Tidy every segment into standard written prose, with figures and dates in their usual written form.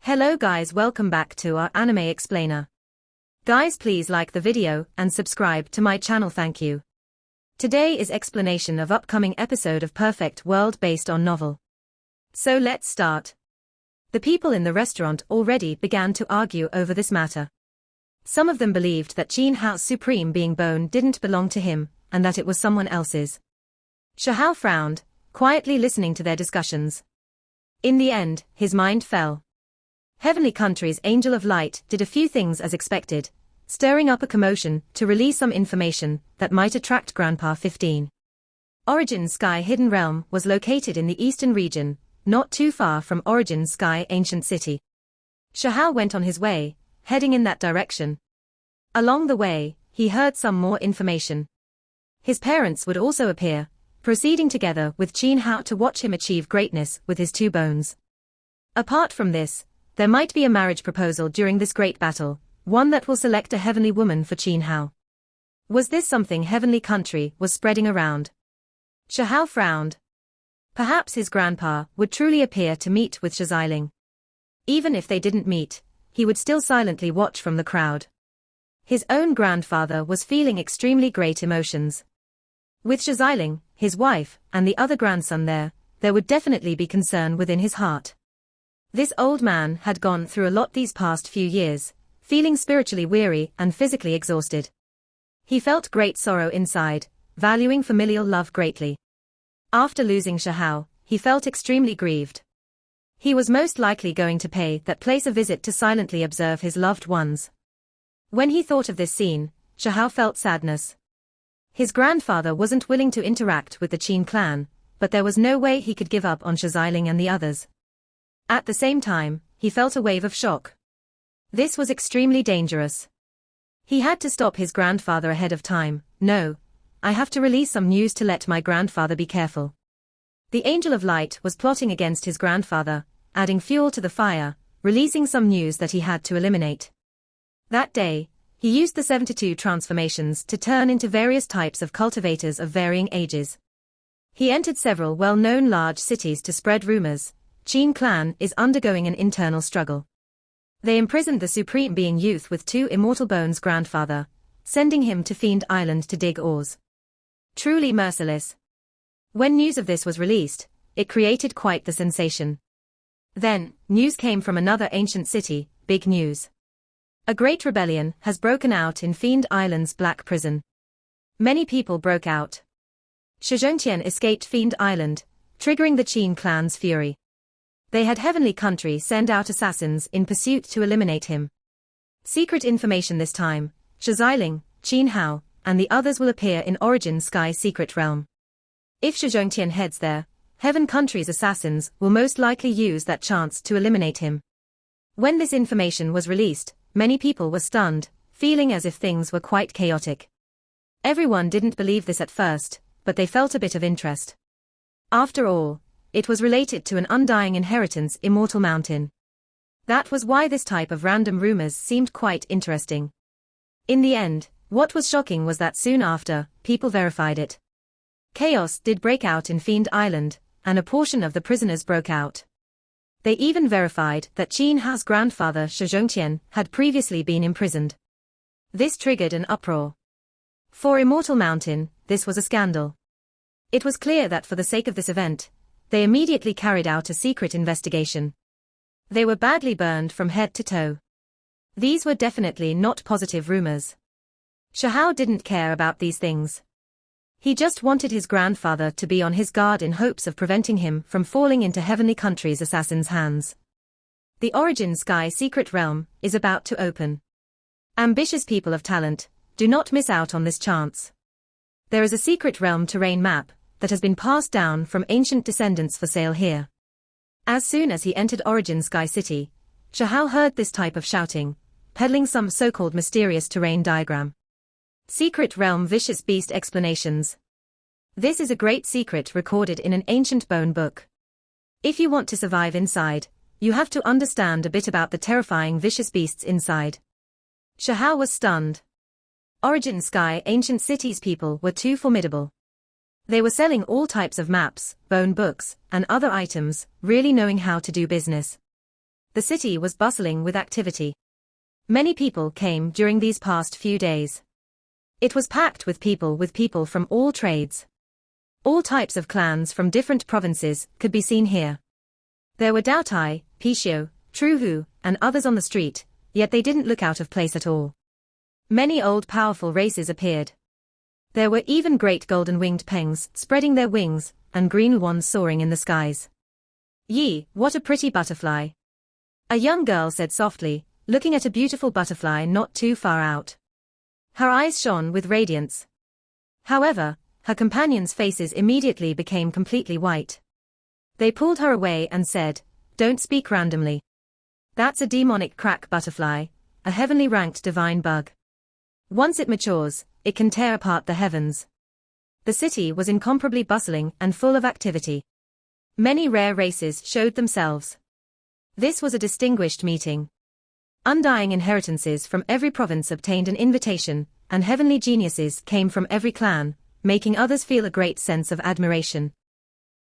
Hello guys, welcome back to our anime explainer. Guys, please like the video and subscribe to my channel, thank you. Today is explanation of upcoming episode of Perfect World based on novel. So let's start. The people in the restaurant already began to argue over this matter. Some of them believed that Jin Hao's supreme being bone didn't belong to him, and that it was someone else's. Xiahao frowned, quietly listening to their discussions. In the end, his mind fell. Heavenly Country's Angel of Light did a few things as expected, stirring up a commotion to release some information that might attract Grandpa 15. Origin Sky Hidden Realm was located in the eastern region, not too far from Origin Sky Ancient City. Xiahao went on his way, heading in that direction. Along the way, he heard some more information. His parents would also appear, proceeding together with Jin Hao to watch him achieve greatness with his two bones. Apart from this, there might be a marriage proposal during this great battle, one that will select a heavenly woman for Jin Hao. Was this something Heavenly Country was spreading around? Xiahao frowned. Perhaps his grandpa would truly appear to meet with Shiziling. Even if they didn't meet, he would still silently watch from the crowd. His own grandfather was feeling extremely great emotions. With Shiziling, his wife, and the other grandson there would definitely be concern within his heart. This old man had gone through a lot these past few years, feeling spiritually weary and physically exhausted. He felt great sorrow inside, valuing familial love greatly. After losing Xiahao, he felt extremely grieved. He was most likely going to pay that place a visit to silently observe his loved ones. When he thought of this scene, Xiahao felt sadness. His grandfather wasn't willing to interact with the Qin clan, but there was no way he could give up on Shiziling and the others. At the same time, he felt a wave of shock. This was extremely dangerous. He had to stop his grandfather ahead of time. No, I have to release some news to let my grandfather be careful. The Angel of Light was plotting against his grandfather, adding fuel to the fire, releasing some news that he had to eliminate. That day, he used the 72 transformations to turn into various types of cultivators of varying ages. He entered several well-known large cities to spread rumors. Qin clan is undergoing an internal struggle. They imprisoned the Supreme Being Youth with two Immortal Bones grandfather, sending him to Fiend Island to dig ores. Truly merciless. When news of this was released, it created quite the sensation. Then, news came from another ancient city, big news. A great rebellion has broken out in Fiend Island's Black Prison. Many people broke out. Shizhongtian escaped Fiend Island, triggering the Qin clan's fury. They had Heavenly Country send out assassins in pursuit to eliminate him. Secret information this time, Shiziling, Jin Hao, and the others will appear in Origin Sky Secret Realm. If Shizhongtian heads there, Heaven Country's assassins will most likely use that chance to eliminate him. When this information was released, many people were stunned, feeling as if things were quite chaotic. Everyone didn't believe this at first, but they felt a bit of interest. After all, it was related to an undying inheritance immortal mountain. That was why this type of random rumors seemed quite interesting. In the end, what was shocking was that soon after, people verified it. Chaos did break out in Fiend Island, and a portion of the prisoners broke out. They even verified that Jin Hao's grandfather Shizhongtian had previously been imprisoned. This triggered an uproar. For Immortal Mountain, this was a scandal. It was clear that for the sake of this event, they immediately carried out a secret investigation. They were badly burned from head to toe. These were definitely not positive rumors. Xiahao didn't care about these things. He just wanted his grandfather to be on his guard in hopes of preventing him from falling into Heavenly Country's assassins' hands. The Origin Sky Secret Realm is about to open. Ambitious people of talent, do not miss out on this chance. There is a secret realm terrain map that has been passed down from ancient descendants for sale here. As soon as he entered Origin Sky City, Xiahao heard this type of shouting, peddling some so-called mysterious terrain diagram. Secret Realm Vicious Beast Explanations. This is a great secret recorded in an ancient bone book. If you want to survive inside, you have to understand a bit about the terrifying vicious beasts inside. Xiahao was stunned. Origin Sky Ancient City's people were too formidable. They were selling all types of maps, bone books, and other items, really knowing how to do business. The city was bustling with activity. Many people came during these past few days. It was packed with people from all trades. All types of clans from different provinces could be seen here. There were Dautai, Pishio, Truhu, and others on the street, yet they didn't look out of place at all. Many old powerful races appeared. There were even great golden-winged pengs spreading their wings, and green wands soaring in the skies. "Yi, what a pretty butterfly," a young girl said softly, looking at a beautiful butterfly not too far out. Her eyes shone with radiance. However, her companions' faces immediately became completely white. They pulled her away and said, "Don't speak randomly. That's a demonic crack butterfly, a heavenly ranked divine bug. Once it matures, it can tear apart the heavens." The city was incomparably bustling and full of activity. Many rare races showed themselves. This was a distinguished meeting. Undying inheritances from every province obtained an invitation, and heavenly geniuses came from every clan, making others feel a great sense of admiration.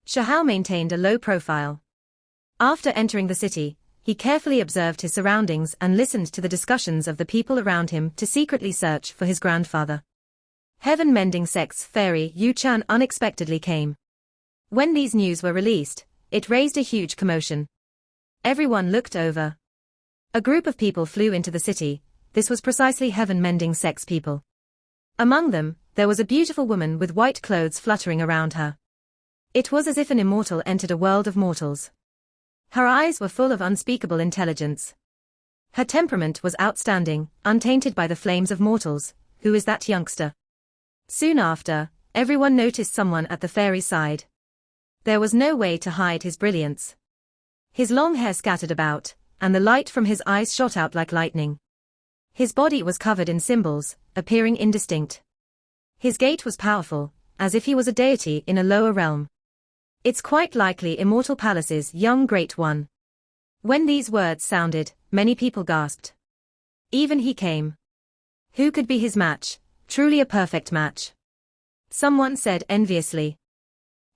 Shahao maintained a low profile. After entering the city, he carefully observed his surroundings and listened to the discussions of the people around him to secretly search for his grandfather. Heaven-mending sect's fairy Yu Chan unexpectedly came. When these news were released, it raised a huge commotion. Everyone looked over. A group of people flew into the city. This was precisely heaven-mending sect's people. Among them, there was a beautiful woman with white clothes fluttering around her. It was as if an immortal entered a world of mortals. Her eyes were full of unspeakable intelligence. Her temperament was outstanding, untainted by the flames of mortals. Who is that youngster? Soon after, everyone noticed someone at the fairy's side. There was no way to hide his brilliance. His long hair scattered about, and the light from his eyes shot out like lightning. His body was covered in symbols, appearing indistinct. His gait was powerful, as if he was a deity in a lower realm. "It's quite likely Immortal Palace's young great one." When these words sounded, many people gasped. Even he came. Who could be his match? Truly a perfect match. Someone said enviously.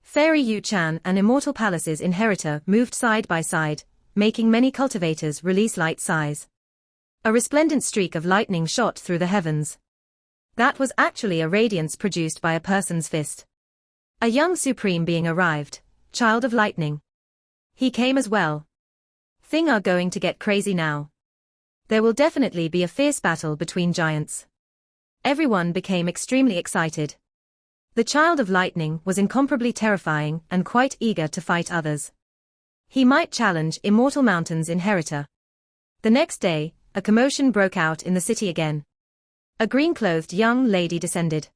Fairy Yu Chan and Immortal Palace's inheritor moved side by side, making many cultivators release light sighs. A resplendent streak of lightning shot through the heavens. That was actually a radiance produced by a person's fist. A young supreme being arrived, child of lightning. He came as well. Things are going to get crazy now. There will definitely be a fierce battle between giants. Everyone became extremely excited. The child of lightning was incomparably terrifying and quite eager to fight others. He might challenge Immortal Mountain's inheritor. The next day, a commotion broke out in the city again. A green-clothed young lady descended.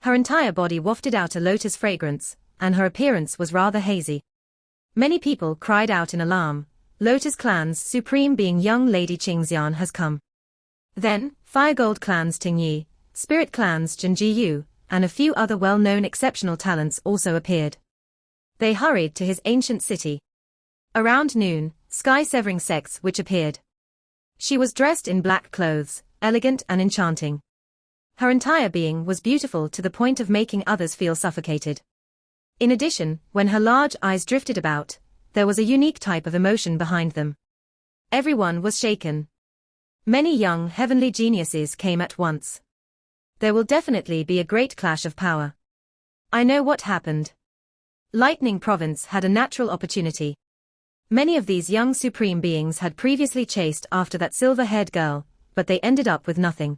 Her entire body wafted out a lotus fragrance, and her appearance was rather hazy. Many people cried out in alarm. Lotus Clan's supreme being young Lady Qingxian has come. Then, Firegold Clan's Tingyi, Spirit Clan's Jinji Yu, and a few other well-known exceptional talents also appeared. They hurried to his ancient city. Around noon, Sky-Severing Sects Witch appeared. She was dressed in black clothes, elegant and enchanting. Her entire being was beautiful to the point of making others feel suffocated. In addition, when her large eyes drifted about, there was a unique type of emotion behind them. Everyone was shaken. Many young heavenly geniuses came at once. There will definitely be a great clash of power. I know what happened. Lightning Province had a natural opportunity. Many of these young supreme beings had previously chased after that silver-haired girl, but they ended up with nothing.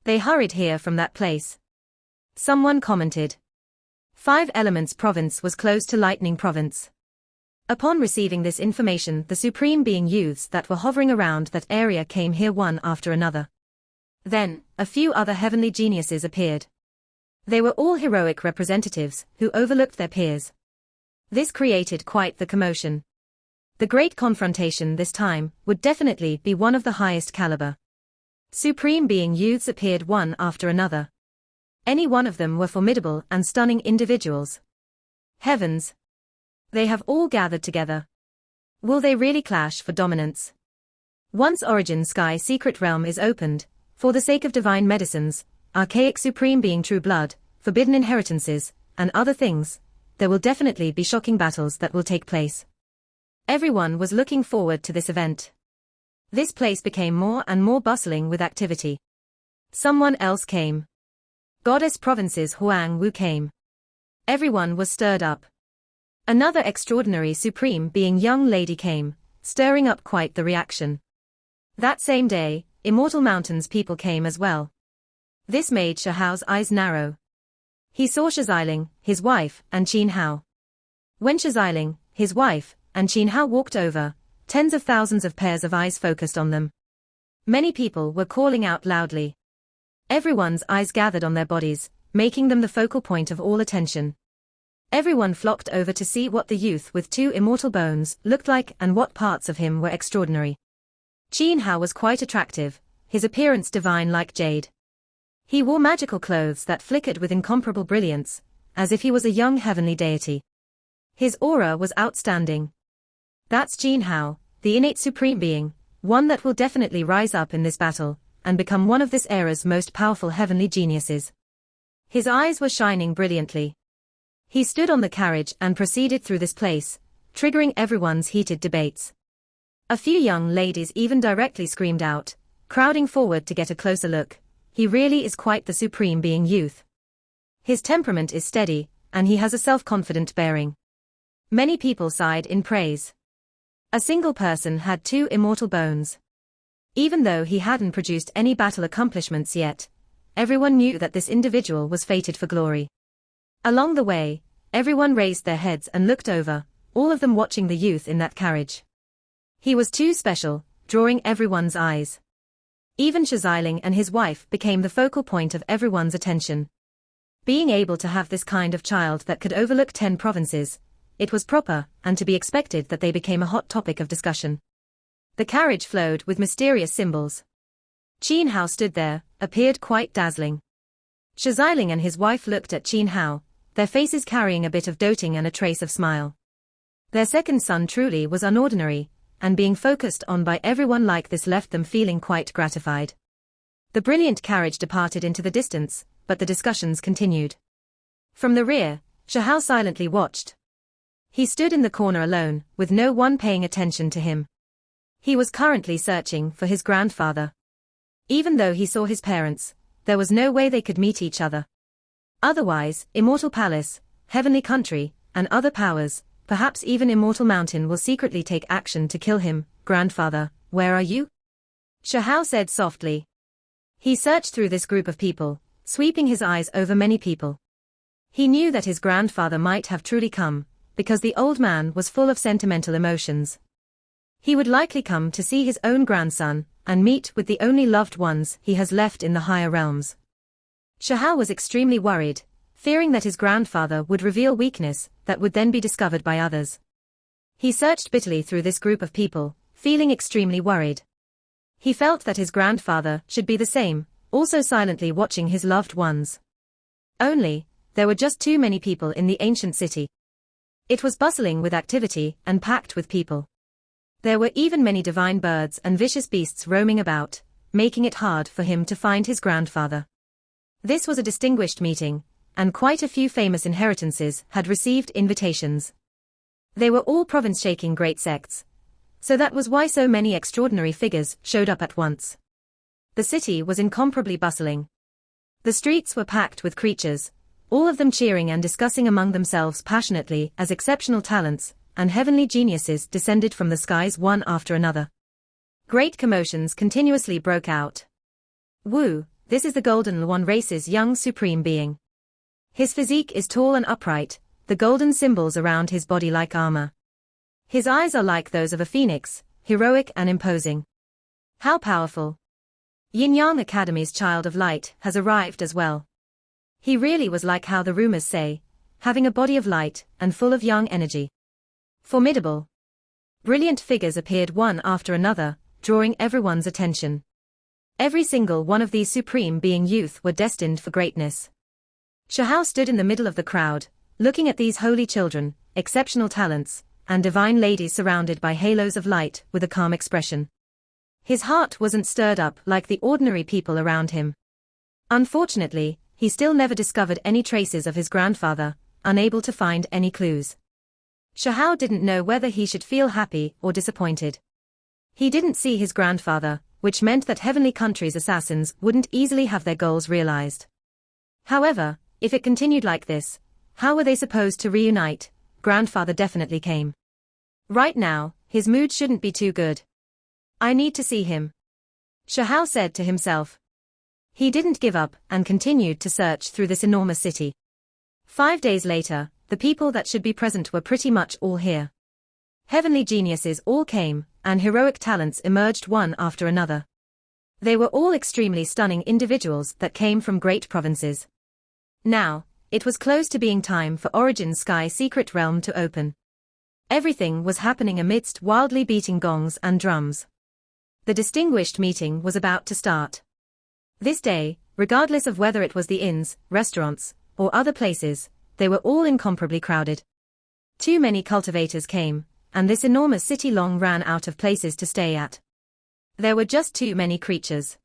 They hurried here from that place. Someone commented. 5 Elements Province was close to Lightning Province. Upon receiving this information, the supreme being youths that were hovering around that area came here one after another. Then, a few other heavenly geniuses appeared. They were all heroic representatives who overlooked their peers. This created quite the commotion. The great confrontation this time would definitely be one of the highest caliber. Supreme being youths appeared one after another. Any one of them were formidable and stunning individuals. Heavens! They have all gathered together. Will they really clash for dominance? Once Origin Sky Secret Realm is opened, for the sake of divine medicines, archaic supreme being true blood, forbidden inheritances, and other things, there will definitely be shocking battles that will take place. Everyone was looking forward to this event. This place became more and more bustling with activity. Someone else came. Goddess Province's Huang Wu came. Everyone was stirred up. Another extraordinary supreme being young lady came, stirring up quite the reaction. That same day, Immortal Mountain's people came as well. This made Shahao's eyes narrow. He saw Shiziling, his wife, and Qin Hao. When Shiziling, his wife, and Qin Hao walked over, tens of thousands of pairs of eyes focused on them. Many people were calling out loudly. Everyone's eyes gathered on their bodies, making them the focal point of all attention. Everyone flocked over to see what the youth with two immortal bones looked like and what parts of him were extraordinary. Qin Hao was quite attractive, his appearance divine like jade. He wore magical clothes that flickered with incomparable brilliance, as if he was a young heavenly deity. His aura was outstanding. That's Qin Hao, the innate supreme being, one that will definitely rise up in this battle, and become one of this era's most powerful heavenly geniuses. His eyes were shining brilliantly. He stood on the carriage and proceeded through this place, triggering everyone's heated debates. A few young ladies even directly screamed out, crowding forward to get a closer look. He really is quite the supreme being youth. His temperament is steady, and he has a self-confident bearing. Many people sighed in praise. A single person had two immortal bones. Even though he hadn't produced any battle accomplishments yet, everyone knew that this individual was fated for glory. Along the way, everyone raised their heads and looked over, all of them watching the youth in that carriage. He was too special, drawing everyone's eyes. Even Shiziling and his wife became the focal point of everyone's attention. Being able to have this kind of child that could overlook 10 provinces, it was proper and to be expected that they became a hot topic of discussion. The carriage flowed with mysterious symbols. Qin Hao stood there, appeared quite dazzling. Shiziling and his wife looked at Qin Hao, their faces carrying a bit of doting and a trace of smile. Their second son truly was unordinary, and being focused on by everyone like this left them feeling quite gratified. The brilliant carriage departed into the distance, but the discussions continued. From the rear, Shahao silently watched. He stood in the corner alone, with no one paying attention to him. He was currently searching for his grandfather. Even though he saw his parents, there was no way they could meet each other. Otherwise, Immortal Palace, Heavenly Country, and other powers, perhaps even Immortal Mountain will secretly take action to kill him. Grandfather, where are you? Shahao said softly. He searched through this group of people, sweeping his eyes over many people. He knew that his grandfather might have truly come, because the old man was full of sentimental emotions. He would likely come to see his own grandson, and meet with the only loved ones he has left in the higher realms. Shahao was extremely worried, fearing that his grandfather would reveal weakness that would then be discovered by others. He searched bitterly through this group of people, feeling extremely worried. He felt that his grandfather should be the same, also silently watching his loved ones. Only, there were just too many people in the ancient city. It was bustling with activity and packed with people. There were even many divine birds and vicious beasts roaming about, making it hard for him to find his grandfather. This was a distinguished meeting, and quite a few famous inheritances had received invitations. They were all province-shaking great sects. So that was why so many extraordinary figures showed up at once. The city was incomparably bustling. The streets were packed with creatures, all of them cheering and discussing among themselves passionately as exceptional talents and heavenly geniuses descended from the skies one after another. Great commotions continuously broke out. Wu, this is the Golden One race's young supreme being. His physique is tall and upright, the golden symbols around his body like armor. His eyes are like those of a phoenix, heroic and imposing. How powerful! Yin-Yang Academy's Child of Light has arrived as well. He really was like how the rumors say, having a body of light and full of young energy. Formidable. Brilliant figures appeared one after another, drawing everyone's attention. Every single one of these supreme being youth were destined for greatness. Shahao stood in the middle of the crowd, looking at these holy children, exceptional talents, and divine ladies surrounded by halos of light with a calm expression. His heart wasn't stirred up like the ordinary people around him. Unfortunately, he still never discovered any traces of his grandfather, unable to find any clues. Shahao didn't know whether he should feel happy or disappointed. He didn't see his grandfather, which meant that Heavenly Country's assassins wouldn't easily have their goals realized. However, if it continued like this, how were they supposed to reunite? Grandfather definitely came. Right now, his mood shouldn't be too good. I need to see him, Shahao said to himself. He didn't give up and continued to search through this enormous city. 5 days later, the people that should be present were pretty much all here. Heavenly geniuses all came, and heroic talents emerged one after another. They were all extremely stunning individuals that came from great provinces. Now, it was close to being time for Origin Sky Secret Realm to open. Everything was happening amidst wildly beating gongs and drums. The distinguished meeting was about to start. This day, regardless of whether it was the inns, restaurants, or other places, they were all incomparably crowded. Too many cultivators came, and this enormous city long ran out of places to stay at. There were just too many creatures.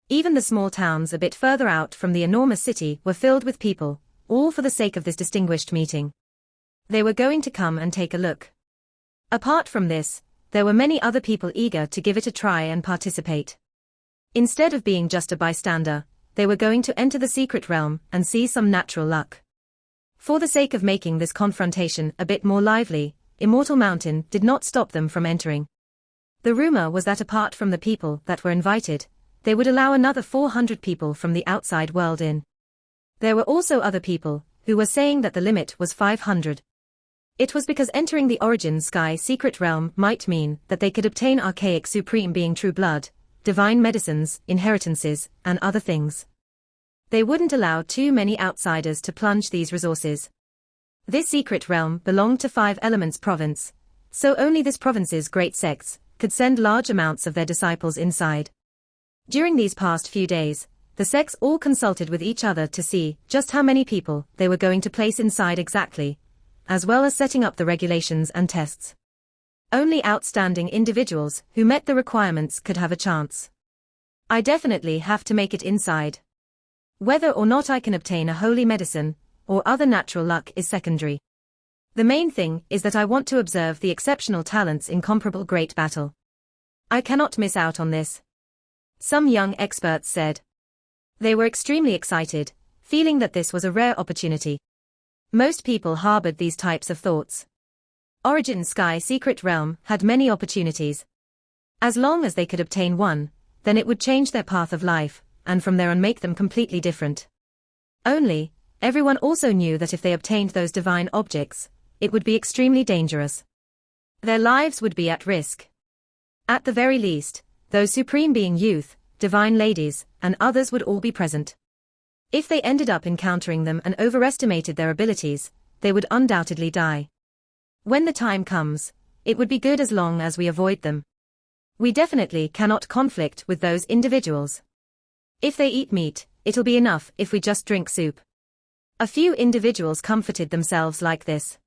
Even the small towns a bit further out from the enormous city were filled with people, all for the sake of this distinguished meeting. They were going to come and take a look. Apart from this, there were many other people eager to give it a try and participate. Instead of being just a bystander, they were going to enter the secret realm and see some natural luck. For the sake of making this confrontation a bit more lively, Immortal Mountain did not stop them from entering. The rumor was that apart from the people that were invited, they would allow another 400 people from the outside world in. There were also other people who were saying that the limit was 500. It was because entering the Origin Sky Secret Realm might mean that they could obtain archaic supreme being true blood, divine medicines, inheritances, and other things. They wouldn't allow too many outsiders to plunge these resources. This secret realm belonged to 5 Elements province, so only this province's great sects could send large amounts of their disciples inside. During these past few days, the sects all consulted with each other to see just how many people they were going to place inside exactly, as well as setting up the regulations and tests. Only outstanding individuals who met the requirements could have a chance. I definitely have to make it inside. Whether or not I can obtain a holy medicine or other natural luck is secondary. The main thing is that I want to observe the exceptional talents incomparable great battle. I cannot miss out on this, some young experts said. They were extremely excited, feeling that this was a rare opportunity. Most people harbored these types of thoughts. Origin Sky Secret Realm had many opportunities. As long as they could obtain one, then it would change their path of life, and from there on make them completely different. Only, everyone also knew that if they obtained those divine objects, it would be extremely dangerous. Their lives would be at risk. At the very least, those supreme being youth, divine ladies, and others would all be present. If they ended up encountering them and overestimated their abilities, they would undoubtedly die. When the time comes, it would be good as long as we avoid them. We definitely cannot conflict with those individuals. If they eat meat, it'll be enough if we just drink soup. A few individuals comforted themselves like this.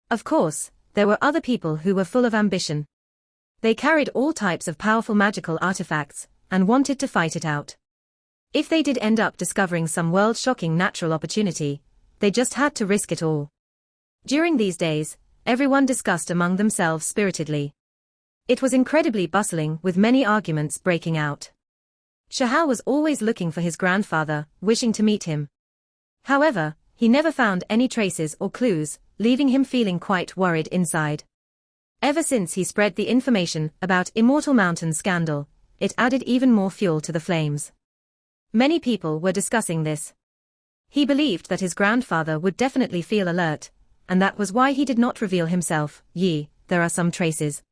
Of course, there were other people who were full of ambition. They carried all types of powerful magical artifacts, and wanted to fight it out. If they did end up discovering some world-shocking natural opportunity, they just had to risk it all. During these days, everyone discussed among themselves spiritedly. It was incredibly bustling with many arguments breaking out. Shahao was always looking for his grandfather, wishing to meet him. However, he never found any traces or clues, leaving him feeling quite worried inside. Ever since he spread the information about Immortal Mountain scandal, it added even more fuel to the flames. Many people were discussing this. He believed that his grandfather would definitely feel alert, and that was why he did not reveal himself. There are some traces.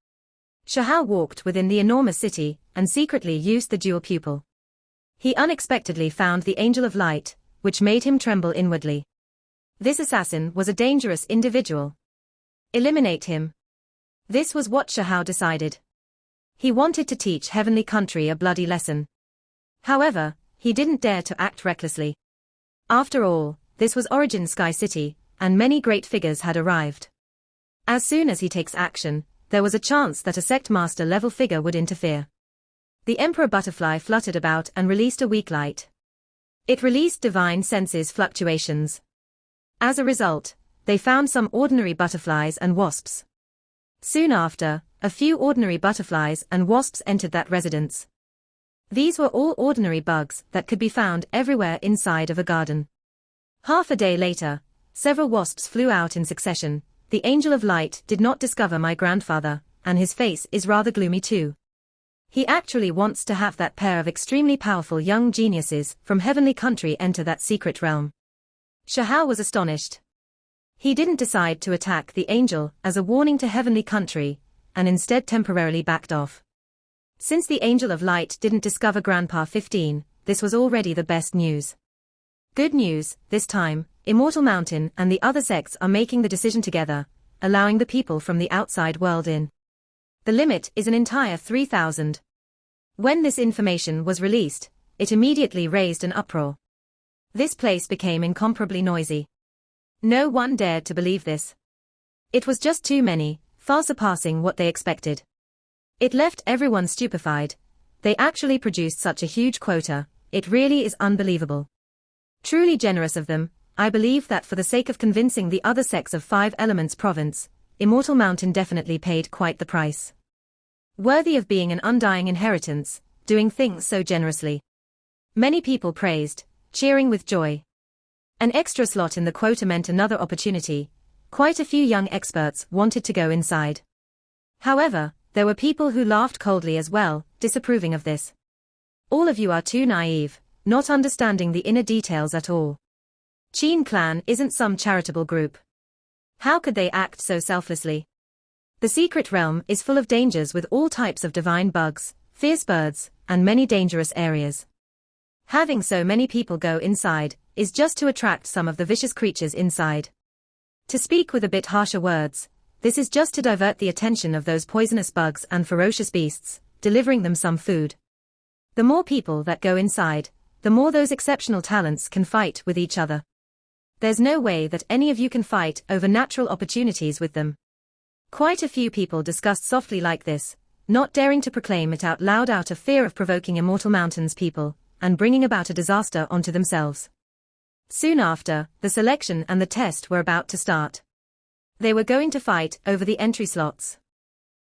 Shahao walked within the enormous city, and secretly used the dual pupil. He unexpectedly found the Angel of Light, which made him tremble inwardly. This assassin was a dangerous individual. Eliminate him. This was what Shahao decided. He wanted to teach Heavenly Country a bloody lesson. However, he didn't dare to act recklessly. After all, this was Origin Sky City, and many great figures had arrived. As soon as he takes action, there was a chance that a sect master level figure would interfere. The Emperor Butterfly fluttered about and released a weak light. It released divine senses fluctuations. As a result, they found some ordinary butterflies and wasps. Soon after, a few ordinary butterflies and wasps entered that residence. These were all ordinary bugs that could be found everywhere inside of a garden. Half a day later, several wasps flew out in succession. The angel of light did not discover my grandfather, and his face is rather gloomy too. He actually wants to have that pair of extremely powerful young geniuses from heavenly country enter that secret realm. Shahao was astonished. He didn't decide to attack the angel as a warning to heavenly country, and instead temporarily backed off. Since the angel of light didn't discover Grandpa 15, this was already the best news. Good news, this time, Immortal Mountain and the other sects are making the decision together, allowing the people from the outside world in. The limit is an entire 3,000. When this information was released, it immediately raised an uproar. This place became incomparably noisy. No one dared to believe this. It was just too many, far surpassing what they expected. It left everyone stupefied. They actually produced such a huge quota, it really is unbelievable. Truly generous of them. I believe that for the sake of convincing the other sects of 5 Elements Province, Immortal Mountain definitely paid quite the price. Worthy of being an undying inheritance, doing things so generously. Many people praised, cheering with joy. An extra slot in the quota meant another opportunity. Quite a few young experts wanted to go inside. However, there were people who laughed coldly as well, disapproving of this. All of you are too naive, not understanding the inner details at all. Qin clan isn't some charitable group. How could they act so selflessly? The secret realm is full of dangers with all types of divine bugs, fierce birds, and many dangerous areas. Having so many people go inside is just to attract some of the vicious creatures inside. To speak with a bit harsher words, this is just to divert the attention of those poisonous bugs and ferocious beasts, delivering them some food. The more people that go inside, the more those exceptional talents can fight with each other. There's no way that any of you can fight over natural opportunities with them. Quite a few people discussed softly like this, not daring to proclaim it out loud out of fear of provoking Immortal Mountain's people, and bringing about a disaster onto themselves. Soon after, the selection and the test were about to start. They were going to fight over the entry slots.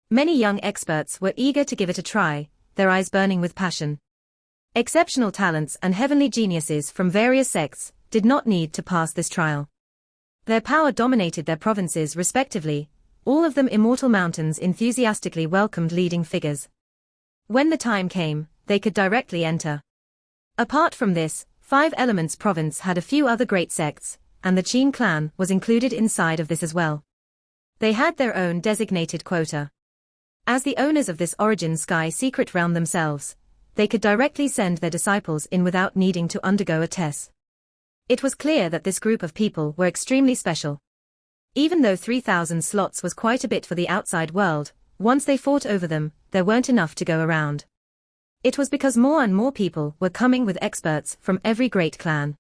Many young experts were eager to give it a try, their eyes burning with passion. Exceptional talents and heavenly geniuses from various sects did not need to pass this trial. Their power dominated their provinces respectively, all of them Immortal Mountains enthusiastically welcomed leading figures. When the time came, they could directly enter. Apart from this, 5 Elements Province had a few other great sects, and the Qin clan was included inside of this as well. They had their own designated quota. As the owners of this Origin Sky secret realm themselves, they could directly send their disciples in without needing to undergo a test. It was clear that this group of people were extremely special. Even though 3,000 slots was quite a bit for the outside world, once they fought over them, there weren't enough to go around. It was because more and more people were coming with experts from every great clan.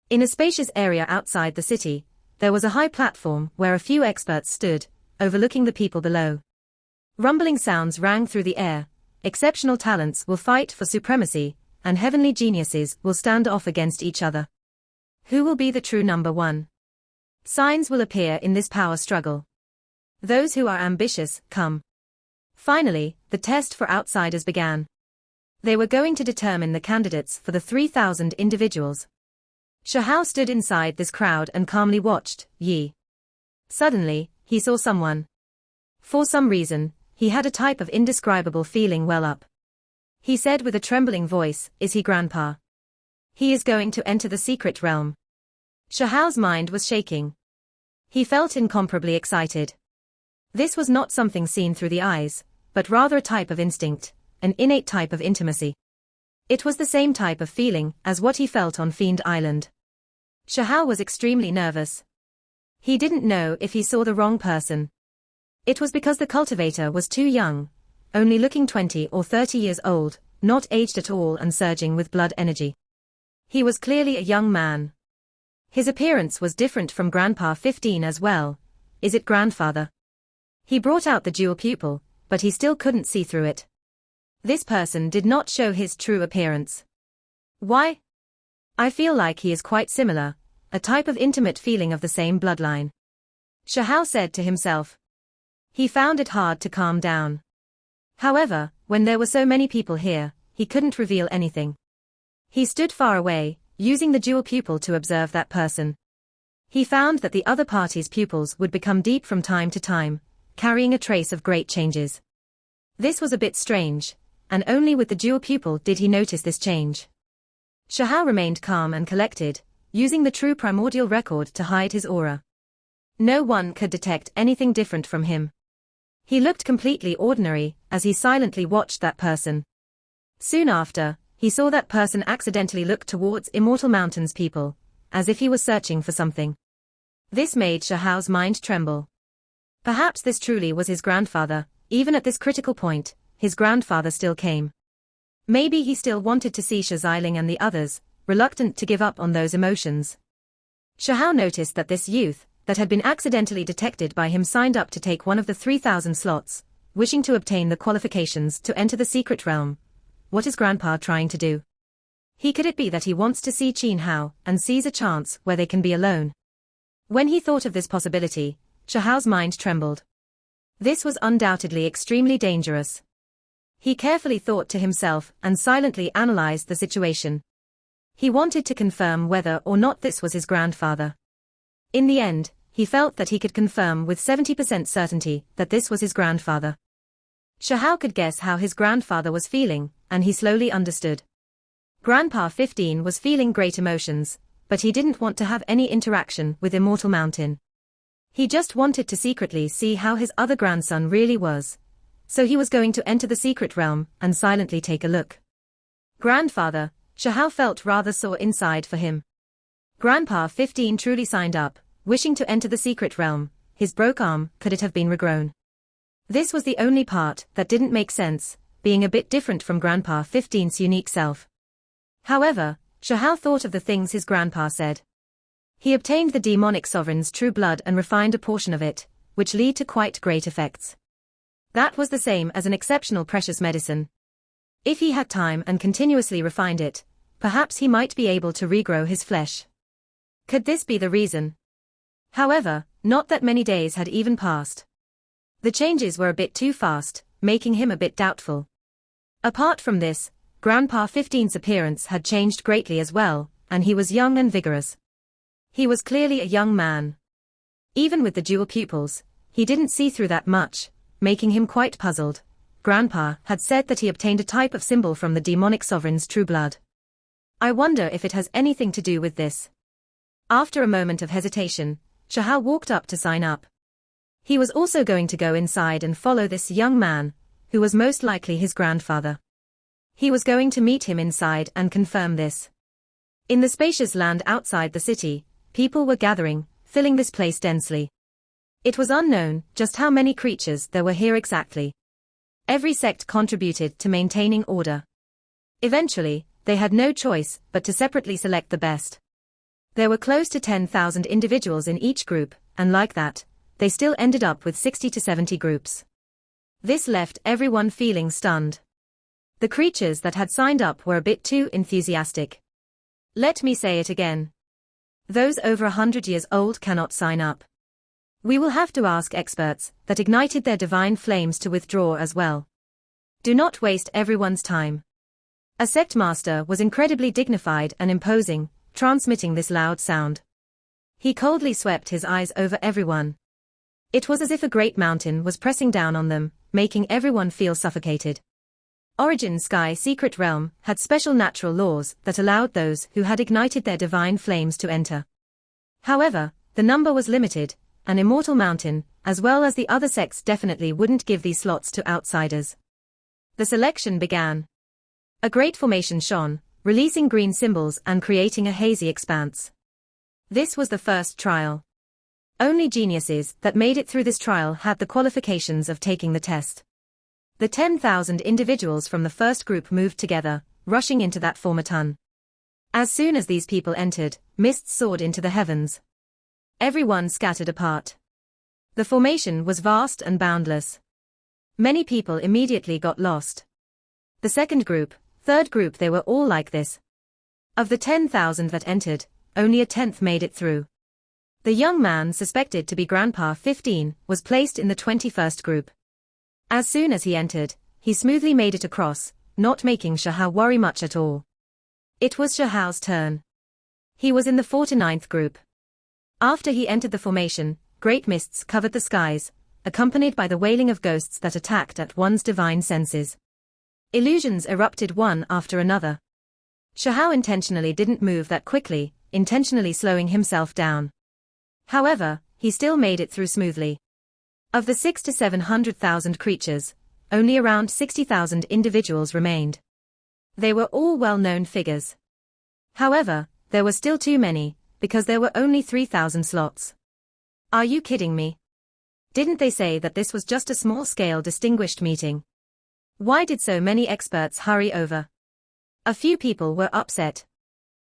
In a spacious area outside the city, there was a high platform where a few experts stood, overlooking the people below. Rumbling sounds rang through the air. Exceptional talents will fight for supremacy, and heavenly geniuses will stand off against each other. Who will be the true number one? Signs will appear in this power struggle. Those who are ambitious, come. Finally, the test for outsiders began. They were going to determine the candidates for the 3,000 individuals. Shahao stood inside this crowd and calmly watched, Yi. Suddenly, he saw someone. For some reason, he had a type of indescribable feeling well up. He said with a trembling voice, "Is he Grandpa? He is going to enter the secret realm." Shahao's mind was shaking. He felt incomparably excited. This was not something seen through the eyes, but rather a type of instinct, an innate type of intimacy. It was the same type of feeling as what he felt on Fiend Island. Shahao was extremely nervous. He didn't know if he saw the wrong person. It was because the cultivator was too young, only looking 20 or 30 years old, not aged at all and surging with blood energy. He was clearly a young man. His appearance was different from Grandpa 15 as well. Is it grandfather? He brought out the dual pupil, but he still couldn't see through it. This person did not show his true appearance. Why? I feel like he is quite similar, a type of intimate feeling of the same bloodline. Shahao said to himself. He found it hard to calm down. However, when there were so many people here, he couldn't reveal anything. He stood far away, using the dual pupil to observe that person. He found that the other party's pupils would become deep from time to time, carrying a trace of great changes. This was a bit strange, and only with the dual pupil did he notice this change. Shahao remained calm and collected, using the true primordial record to hide his aura. No one could detect anything different from him. He looked completely ordinary as he silently watched that person. Soon after, he saw that person accidentally look towards Immortal Mountain's people, as if he was searching for something. This made Shahao's mind tremble. Perhaps this truly was his grandfather. Even at this critical point, his grandfather still came. Maybe he still wanted to see Shaziling and the others, reluctant to give up on those emotions. Shahao noticed that this youth, that had been accidentally detected by him, signed up to take one of the 3,000 slots, wishing to obtain the qualifications to enter the secret realm. What is Grandpa trying to do? Could it be that he wants to see Qin Hao and sees a chance where they can be alone? When he thought of this possibility, Shahao's mind trembled. This was undoubtedly extremely dangerous. He carefully thought to himself and silently analyzed the situation. He wanted to confirm whether or not this was his grandfather. In the end, he felt that he could confirm with 70% certainty that this was his grandfather. Shahao could guess how his grandfather was feeling, and he slowly understood. Grandpa 15 was feeling great emotions, but he didn't want to have any interaction with Immortal Mountain. He just wanted to secretly see how his other grandson really was. So he was going to enter the secret realm and silently take a look. Grandfather, Shahao felt rather sore inside for him. Grandpa 15 truly signed up, wishing to enter the secret realm. His broke arm, could it have been regrown? This was the only part that didn't make sense, being a bit different from Grandpa 15's unique self. However, Shahao thought of the things his grandpa said. He obtained the demonic sovereign's true blood and refined a portion of it, which lead to quite great effects. That was the same as an exceptional precious medicine. If he had time and continuously refined it, perhaps he might be able to regrow his flesh. Could this be the reason? However, not that many days had even passed. The changes were a bit too fast, making him a bit doubtful. Apart from this, Grandpa 15's appearance had changed greatly as well, and he was young and vigorous. He was clearly a young man. Even with the dual pupils, he didn't see through that much, making him quite puzzled. Grandpa had said that he obtained a type of symbol from the demonic sovereign's true blood. I wonder if it has anything to do with this. After a moment of hesitation, Shahao walked up to sign up. He was also going to go inside and follow this young man, who was most likely his grandfather. He was going to meet him inside and confirm this. In the spacious land outside the city, people were gathering, filling this place densely. It was unknown just how many creatures there were here exactly. Every sect contributed to maintaining order. Eventually, they had no choice but to separately select the best. There were close to 10,000 individuals in each group, and like that, they still ended up with 60 to 70 groups. This left everyone feeling stunned. The creatures that had signed up were a bit too enthusiastic. Let me say it again. Those over 100 years old cannot sign up. We will have to ask experts that ignited their divine flames to withdraw as well. Do not waste everyone's time. A sect master was incredibly dignified and imposing, transmitting this loud sound. He coldly swept his eyes over everyone. It was as if a great mountain was pressing down on them, making everyone feel suffocated. Origin Sky Secret Realm had special natural laws that allowed those who had ignited their divine flames to enter. However, the number was limited, and Immortal Mountain, as well as the other sects, definitely wouldn't give these slots to outsiders. The selection began. A great formation shone, releasing green symbols and creating a hazy expanse. This was the first trial. Only geniuses that made it through this trial had the qualifications of taking the test. The 10,000 individuals from the first group moved together, rushing into that formaton. As soon as these people entered, mists soared into the heavens. Everyone scattered apart. The formation was vast and boundless. Many people immediately got lost. The second group, third group, they were all like this. Of the 10,000 that entered, only a tenth made it through. The young man, suspected to be Grandpa 15, was placed in the 21st group. As soon as he entered, he smoothly made it across, not making Shahao worry much at all. It was Shahao's turn. He was in the 49th group. After he entered the formation, great mists covered the skies, accompanied by the wailing of ghosts that attacked at one's divine senses. Illusions erupted one after another. Shahao intentionally didn't move that quickly, intentionally slowing himself down. However, he still made it through smoothly. Of the 600,000 to 700,000 creatures, only around 60,000 individuals remained. They were all well-known figures. However, there were still too many, because there were only 3,000 slots. Are you kidding me? Didn't they say that this was just a small-scale distinguished meeting? Why did so many experts hurry over? A few people were upset.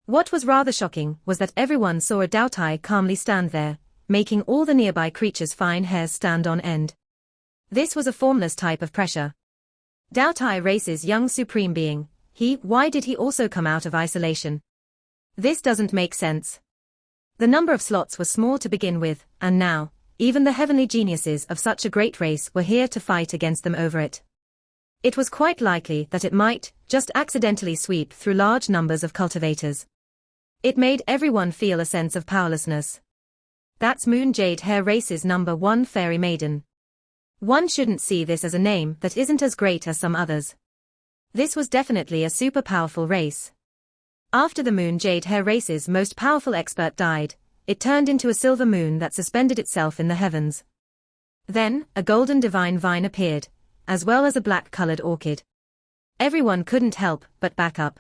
What was rather shocking was that everyone saw a Daotai calmly stand there, making all the nearby creatures' fine hairs stand on end. This was a formless type of pressure. Daotai race's young supreme being, why did he also come out of isolation? This doesn't make sense. The number of slots was small to begin with, and now, even the heavenly geniuses of such a great race were here to fight against them over it. It was quite likely that it might just accidentally sweep through large numbers of cultivators. It made everyone feel a sense of powerlessness. That's Moon Jade Hair Race's #1 fairy maiden. One shouldn't see this as a name that isn't as great as some others. This was definitely a super powerful race. After the Moon Jade Hair Race's most powerful expert died, it turned into a silver moon that suspended itself in the heavens. Then, a golden divine vine appeared, as well as a black-colored orchid. Everyone couldn't help but back up.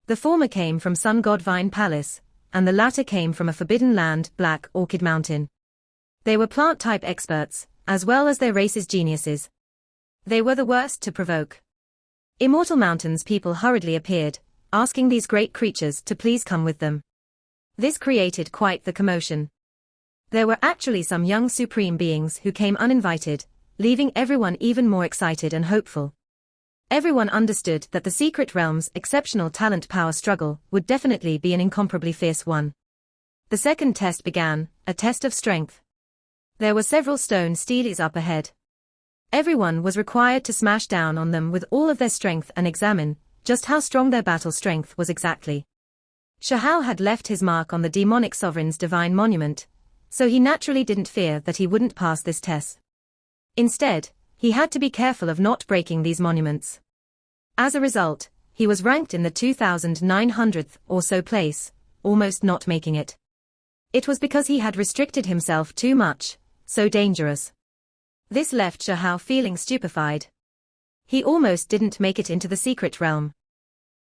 The former came from Sun God Vine Palace, and the latter came from a forbidden land, Black Orchid Mountain. They were plant-type experts, as well as their race's geniuses. They were the worst to provoke. Immortal Mountain's people hurriedly appeared, asking these great creatures to please come with them. This created quite the commotion. There were actually some young supreme beings who came uninvited, leaving everyone even more excited and hopeful. Everyone understood that the secret realm's exceptional talent-power struggle would definitely be an incomparably fierce one. The second test began, a test of strength. There were several stone steelies up ahead. Everyone was required to smash down on them with all of their strength and examine just how strong their battle strength was exactly. Shahao had left his mark on the demonic sovereign's divine monument, so he naturally didn't fear that he wouldn't pass this test. Instead, he had to be careful of not breaking these monuments. As a result, he was ranked in the 2,900th or so place, almost not making it. It was because he had restricted himself too much, so dangerous. This left Shahao feeling stupefied. He almost didn't make it into the secret realm.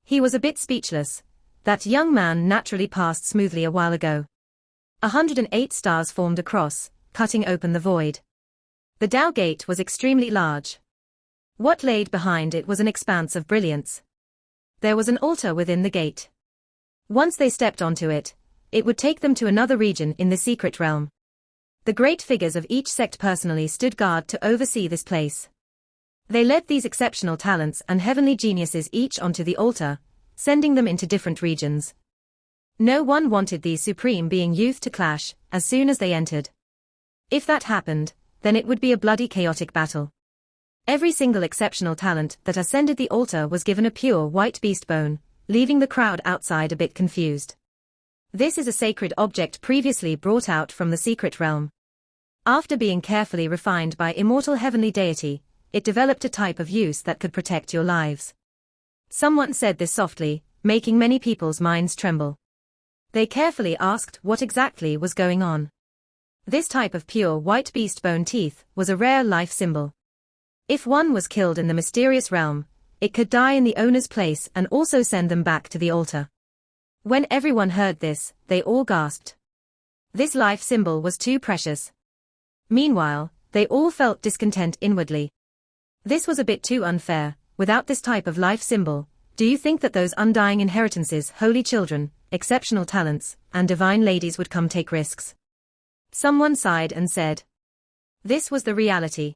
He was a bit speechless. That young man naturally passed smoothly a while ago. 108 stars formed across, cutting open the void. The Dao Gate was extremely large. What laid behind it was an expanse of brilliance. There was an altar within the gate. Once they stepped onto it, it would take them to another region in the secret realm. The great figures of each sect personally stood guard to oversee this place. They led these exceptional talents and heavenly geniuses each onto the altar, sending them into different regions. No one wanted these supreme being youth to clash as soon as they entered. If that happened, then it would be a bloody chaotic battle. Every single exceptional talent that ascended the altar was given a pure white beast bone, leaving the crowd outside a bit confused. This is a sacred object previously brought out from the secret realm. After being carefully refined by immortal heavenly deity, it developed a type of use that could protect your lives. Someone said this softly, making many people's minds tremble. They carefully asked what exactly was going on. This type of pure white beast bone teeth was a rare life symbol. If one was killed in the mysterious realm, it could die in the owner's place and also send them back to the altar. When everyone heard this, they all gasped. This life symbol was too precious. Meanwhile, they all felt discontent inwardly. This was a bit too unfair. Without this type of life symbol, do you think that those undying inheritances, holy children, exceptional talents, and divine ladies would come take risks? Someone sighed and said. This was the reality.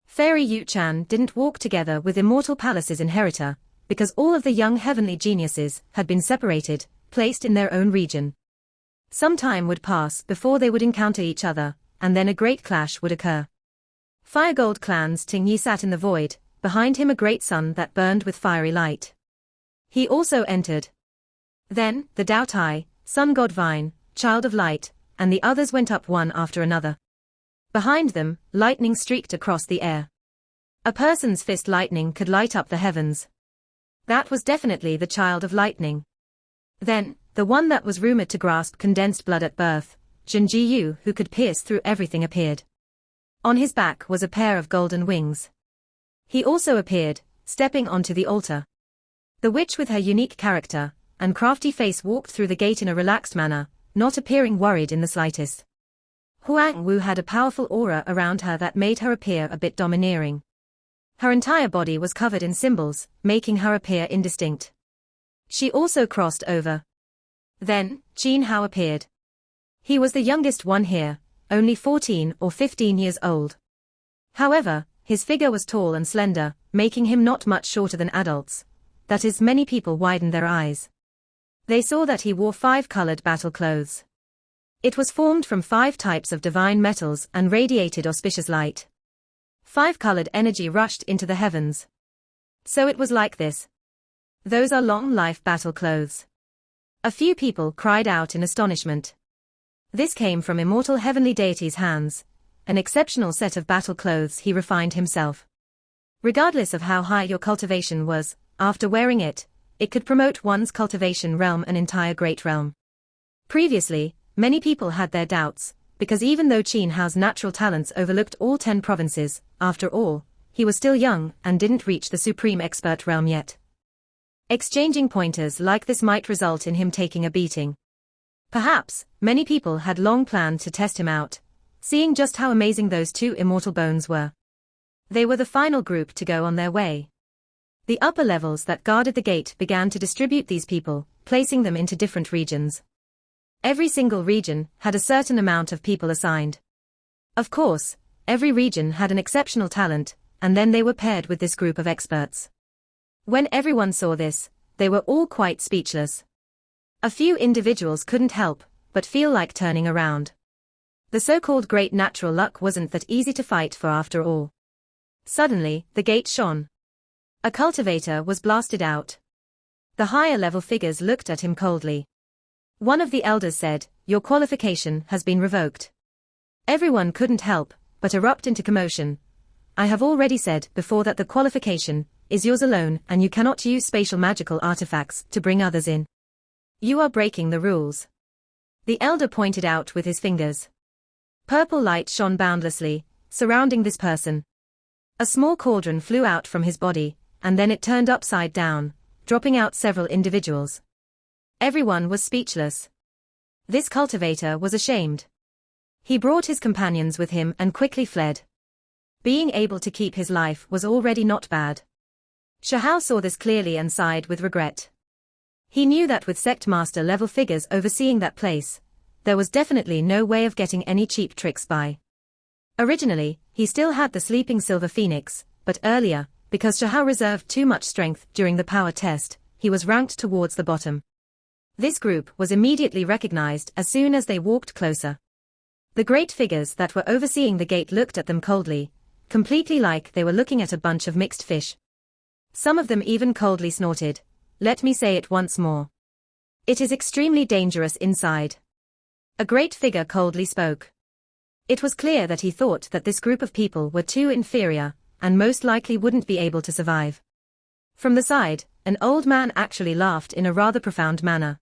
Fairy Yu-chan didn't walk together with Immortal Palace's inheritor, because all of the young heavenly geniuses had been separated, placed in their own region. Some time would pass before they would encounter each other, and then a great clash would occur. Firegold Clan's Ting Yi sat in the void, behind him a great sun that burned with fiery light. He also entered. Then, the Dao Tai, Sun God Vine, Child of Light, and the others went up one after another. Behind them, lightning streaked across the air. A person's fist lightning could light up the heavens. That was definitely the Child of Lightning. Then, the one that was rumored to grasp condensed blood at birth, Jin Ji Yu, who could pierce through everything, appeared. On his back was a pair of golden wings. He also appeared, stepping onto the altar. The witch with her unique character and crafty face walked through the gate in a relaxed manner, not appearing worried in the slightest. Huang Wu had a powerful aura around her that made her appear a bit domineering. Her entire body was covered in symbols, making her appear indistinct. She also crossed over. Then, Qin Hao appeared. He was the youngest one here, only 14 or 15 years old. However, his figure was tall and slender, making him not much shorter than adults. That is, many people widened their eyes. They saw that he wore 5 colored battle clothes. It was formed from 5 types of divine metals and radiated auspicious light. 5 colored energy rushed into the heavens. So it was like this. Those are long life battle clothes. A few people cried out in astonishment. This came from immortal heavenly deity's hands, an exceptional set of battle clothes he refined himself. Regardless of how high your cultivation was, after wearing it, it could promote one's cultivation realm, an entire great realm. Previously, many people had their doubts, because even though Qin Hao's natural talents overlooked all 10 provinces, after all, he was still young and didn't reach the supreme expert realm yet. Exchanging pointers like this might result in him taking a beating. Perhaps, many people had long planned to test him out, seeing just how amazing those 2 immortal bones were. They were the final group to go on their way. The upper levels that guarded the gate began to distribute these people, placing them into different regions. Every single region had a certain amount of people assigned. Of course, every region had an exceptional talent, and then they were paired with this group of experts. When everyone saw this, they were all quite speechless. A few individuals couldn't help but feel like turning around. The so-called great natural luck wasn't that easy to fight for after all. Suddenly, the gate shone. A cultivator was blasted out. The higher level figures looked at him coldly. One of the elders said, "Your qualification has been revoked." Everyone couldn't help but erupt into commotion. "I have already said before that the qualification is yours alone and you cannot use spatial magical artifacts to bring others in. You are breaking the rules." The elder pointed out with his fingers. Purple light shone boundlessly, surrounding this person. A small cauldron flew out from his body, and then it turned upside down, dropping out several individuals. Everyone was speechless. This cultivator was ashamed. He brought his companions with him and quickly fled. Being able to keep his life was already not bad. Shahao saw this clearly and sighed with regret. He knew that with sect master level figures overseeing that place, there was definitely no way of getting any cheap tricks by. Originally, he still had the sleeping silver phoenix, but earlier, because Shahao reserved too much strength during the power test, he was ranked towards the bottom. This group was immediately recognized as soon as they walked closer. The great figures that were overseeing the gate looked at them coldly, completely like they were looking at a bunch of mixed fish. Some of them even coldly snorted. "Let me say it once more. It is extremely dangerous inside." A great figure coldly spoke. It was clear that he thought that this group of people were too inferior, and most likely wouldn't be able to survive. From the side, an old man actually laughed in a rather profound manner.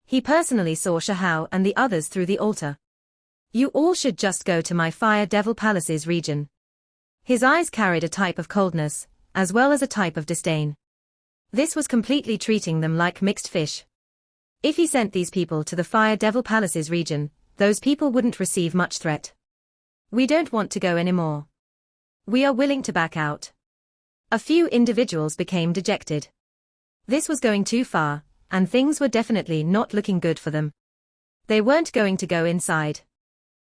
He personally saw Shahao and the others through the altar. "You all should just go to my Fire Devil Palace's region." His eyes carried a type of coldness, as well as a type of disdain. This was completely treating them like mixed fish. If he sent these people to the Fire Devil Palace's region, those people wouldn't receive much threat. "We don't want to go anymore. We are willing to back out." A few individuals became dejected. This was going too far, and things were definitely not looking good for them. They weren't going to go inside.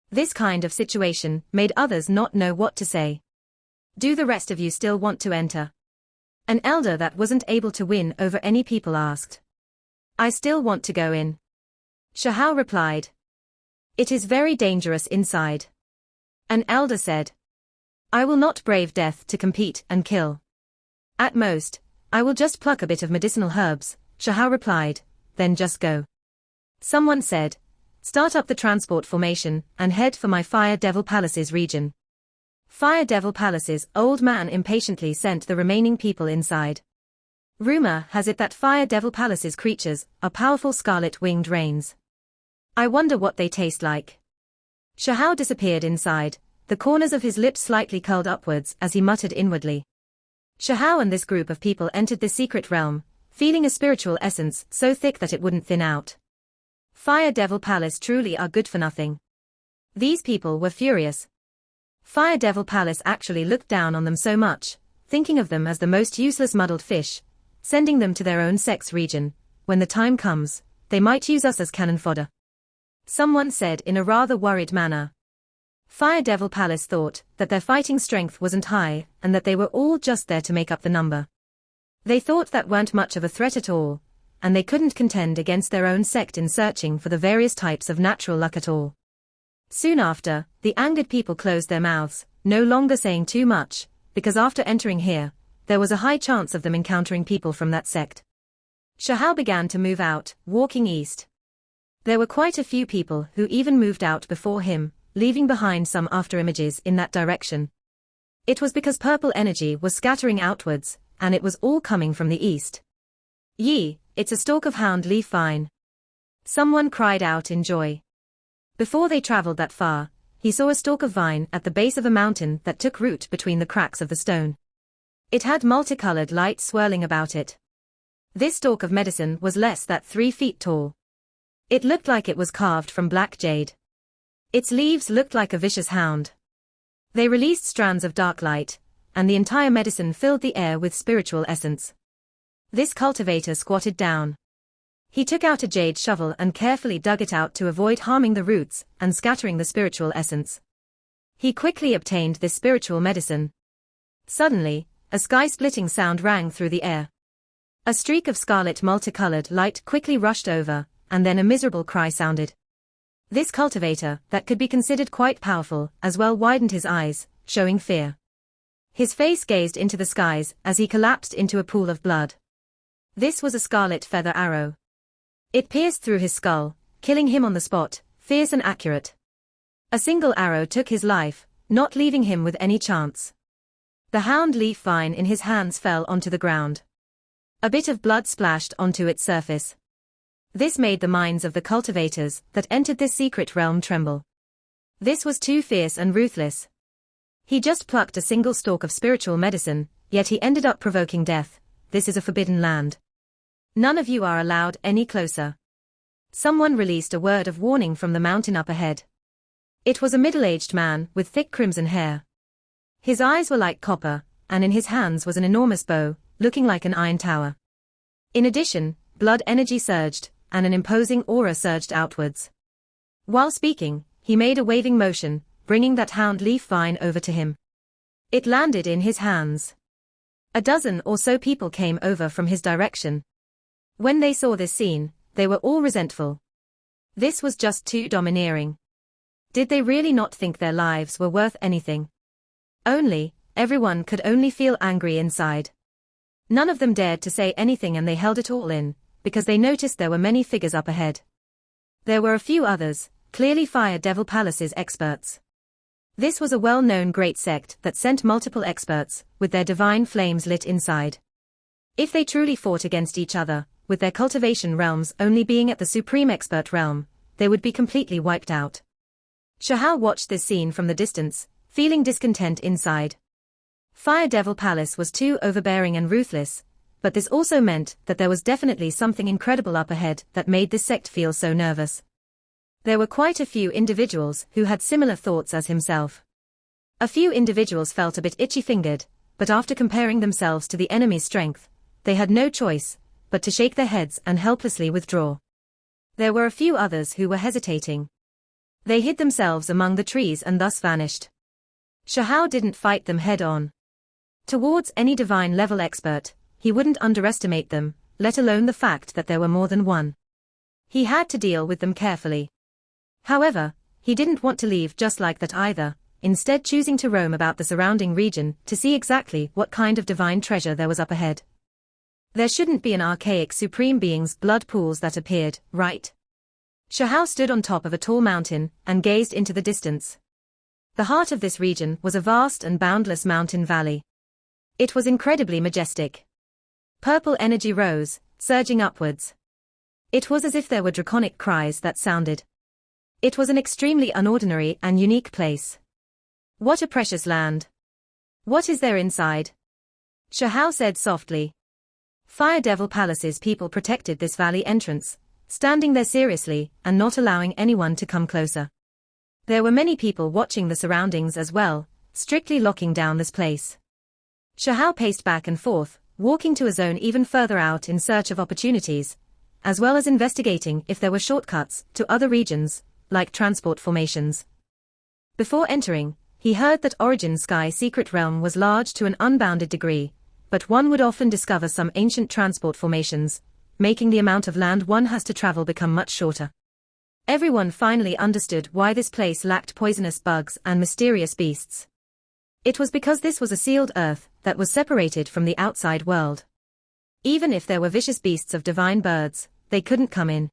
This kind of situation made others not know what to say. "Do the rest of you still want to enter?" An elder that wasn't able to win over any people asked. "I still want to go in." Shahao replied. It is very dangerous inside. An elder said. I will not brave death to compete and kill. At most, I will just pluck a bit of medicinal herbs, Shahao replied, then just go. Someone said. Start up the transport formation and head for my Fire Devil Palace's region. Fire Devil Palace's old man impatiently sent the remaining people inside. Rumor has it that Fire Devil Palace's creatures are powerful scarlet-winged rains. I wonder what they taste like. Shahao disappeared inside, the corners of his lips slightly curled upwards as he muttered inwardly. Shahao and this group of people entered the secret realm, feeling a spiritual essence so thick that it wouldn't thin out. Fire Devil Palace truly are good for nothing. These people were furious. Fire Devil Palace actually looked down on them so much, thinking of them as the most useless muddled fish, sending them to their own sex region. When the time comes, they might use us as cannon fodder. Someone said in a rather worried manner. Fire Devil Palace thought that their fighting strength wasn't high and that they were all just there to make up the number. They thought that weren't much of a threat at all, and they couldn't contend against their own sect in searching for the various types of natural luck at all. Soon after, the angered people closed their mouths, no longer saying too much, because after entering here, there was a high chance of them encountering people from that sect. Shahao began to move out, walking east. There were quite a few people who even moved out before him, leaving behind some afterimages in that direction. It was because purple energy was scattering outwards, and it was all coming from the east. Yi, it's a stalk of hound leaf vine. Someone cried out in joy. Before they traveled that far, he saw a stalk of vine at the base of a mountain that took root between the cracks of the stone. It had multicolored light swirling about it. This stalk of medicine was less than 3 feet tall. It looked like it was carved from black jade. Its leaves looked like a vicious hound. They released strands of dark light, and the entire medicine filled the air with spiritual essence. This cultivator squatted down. He took out a jade shovel and carefully dug it out to avoid harming the roots and scattering the spiritual essence. He quickly obtained this spiritual medicine. Suddenly, a sky-splitting sound rang through the air. A streak of scarlet multicolored light quickly rushed over, and then a miserable cry sounded. This cultivator, that could be considered quite powerful, as well widened his eyes, showing fear. His face gazed into the skies as he collapsed into a pool of blood. This was a scarlet feather arrow. It pierced through his skull, killing him on the spot, fierce and accurate. A single arrow took his life, not leaving him with any chance. The hound leaf vine in his hands fell onto the ground. A bit of blood splashed onto its surface. This made the minds of the cultivators that entered this secret realm tremble. This was too fierce and ruthless. He just plucked a single stalk of spiritual medicine, yet he ended up provoking death. This is a forbidden land. None of you are allowed any closer. Someone released a word of warning from the mountain up ahead. It was a middle-aged man with thick crimson hair. His eyes were like copper, and in his hands was an enormous bow, looking like an iron tower. In addition, blood energy surged, and an imposing aura surged outwards. While speaking, he made a waving motion, bringing that hound leaf vine over to him. It landed in his hands. A dozen or so people came over from his direction. When they saw this scene, they were all resentful. This was just too domineering. Did they really not think their lives were worth anything? Everyone could only feel angry inside. None of them dared to say anything and they held it all in, because they noticed there were many figures up ahead. There were a few others, clearly Fire Devil Palace's experts. This was a well-known great sect that sent multiple experts, with their divine flames lit inside. If they truly fought against each other, with their cultivation realms only being at the supreme expert realm, they would be completely wiped out. Shahao watched this scene from the distance, feeling discontent inside. Fire Devil Palace was too overbearing and ruthless, but this also meant that there was definitely something incredible up ahead that made this sect feel so nervous. There were quite a few individuals who had similar thoughts as himself. A few individuals felt a bit itchy-fingered, but after comparing themselves to the enemy's strength, they had no choice but to shake their heads and helplessly withdraw. There were a few others who were hesitating. They hid themselves among the trees and thus vanished. Shahao didn't fight them head-on. Towards any divine-level expert, he wouldn't underestimate them, let alone the fact that there were more than one. He had to deal with them carefully. However, he didn't want to leave just like that either, instead choosing to roam about the surrounding region to see exactly what kind of divine treasure there was up ahead. There shouldn't be an archaic supreme being's blood pools that appeared, right? Shahao stood on top of a tall mountain and gazed into the distance. The heart of this region was a vast and boundless mountain valley. It was incredibly majestic. Purple energy rose, surging upwards. It was as if there were draconic cries that sounded. It was an extremely unordinary and unique place. What a precious land. What is there inside? Shahao said softly. Fire Devil Palace's people protected this valley entrance, standing there seriously and not allowing anyone to come closer. There were many people watching the surroundings as well, strictly locking down this place. Shahao paced back and forth, walking to a zone even further out in search of opportunities, as well as investigating if there were shortcuts to other regions, like transport formations. Before entering, he heard that Origin Sky Secret Realm was large to an unbounded degree, but one would often discover some ancient transport formations, making the amount of land one has to travel become much shorter. Everyone finally understood why this place lacked poisonous bugs and mysterious beasts. It was because this was a sealed earth that was separated from the outside world. Even if there were vicious beasts of divine birds, they couldn't come in.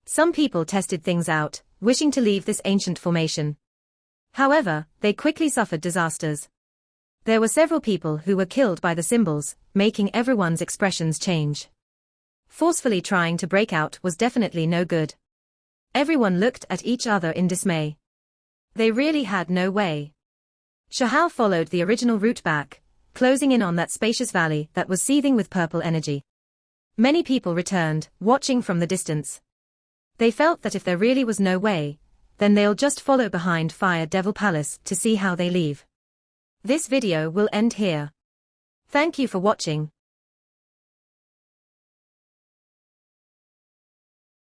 Some people tested things out, wishing to leave this ancient formation. However, they quickly suffered disasters. There were several people who were killed by the symbols, making everyone's expressions change. Forcefully trying to break out was definitely no good. Everyone looked at each other in dismay. They really had no way. Shahao followed the original route back, closing in on that spacious valley that was seething with purple energy. Many people returned, watching from the distance. They felt that if there really was no way, then they'll just follow behind Fire Devil Palace to see how they leave. This video will end here. Thank you for watching.